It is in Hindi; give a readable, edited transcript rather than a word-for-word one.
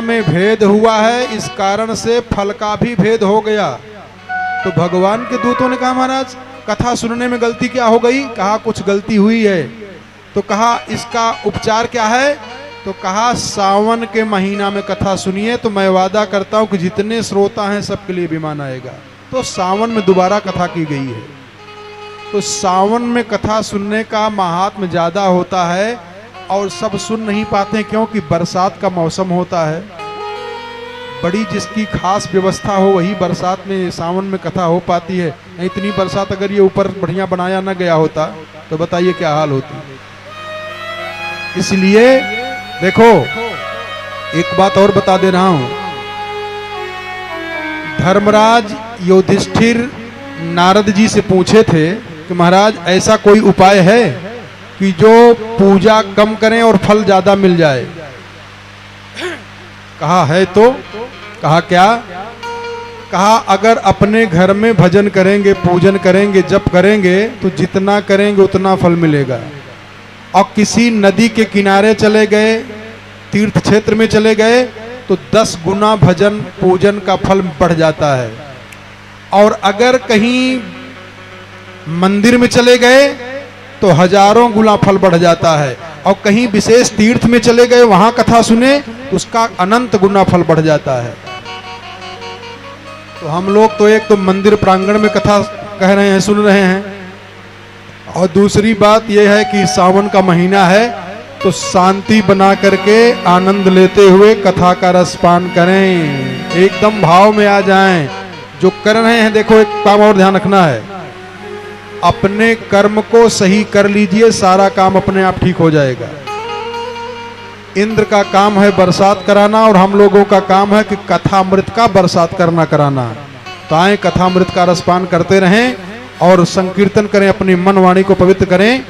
में भेद हुआ है, इस कारण से फल का भी भेद हो गया। तो भगवान के दूतों ने कहा महाराज कथा सुनने में गलती क्या हो गई? कहा कुछ गलती हुई है। तो कहा इसका उपचार क्या है? तो कहा सावन के महीना में कथा सुनिए तो मैं वादा करता हूं कि जितने श्रोता हैं सबके लिए विमान आएगा। तो सावन में दोबारा कथा की गई है। तो सावन में कथा सुनने का महात्म्य ज्यादा होता है और सब सुन नहीं पाते क्योंकि बरसात का मौसम होता है। बड़ी जिसकी खास व्यवस्था हो वही बरसात में सावन में कथा हो पाती है। नहीं इतनी बरसात अगर ये ऊपर बढ़िया बनाया ना गया होता तो बताइए क्या हाल होती। इसलिए देखो एक बात और बता दे रहा हूं। धर्मराज युधिष्ठिर नारद जी से पूछे थे कि महाराज ऐसा कोई उपाय है कि जो पूजा कम करें और फल ज्यादा मिल जाए? कहा है तो। कहा क्या? कहा अगर अपने घर में भजन करेंगे, पूजन करेंगे, जप करेंगे तो जितना करेंगे उतना फल मिलेगा। और किसी नदी के किनारे चले गए, तीर्थ क्षेत्र में चले गए तो 10 गुना भजन पूजन का फल बढ़ जाता है। और अगर कहीं मंदिर में चले गए तो हजारों गुना फल बढ़ जाता है। और कहीं विशेष तीर्थ में चले गए वहां कथा सुने तो उसका अनंत गुना फल बढ़ जाता है। तो हम लोग तो एक तो मंदिर प्रांगण में कथा कह रहे हैं, सुन रहे हैं, और दूसरी बात यह है कि सावन का महीना है तो शांति बना करके आनंद लेते हुए कथा का रसपान करें, एकदम भाव में आ जाएं। जो कर रहे हैं देखो एक काम और ध्यान रखना है, अपने कर्म को सही कर लीजिए, सारा काम अपने आप ठीक हो जाएगा। इंद्र का काम है बरसात कराना और हम लोगों का काम है कि कथामृत का बरसात करना कराना। तो आए कथामृत का रसपान करते रहें और संकीर्तन करें, अपनी मन वाणी को पवित्र करें।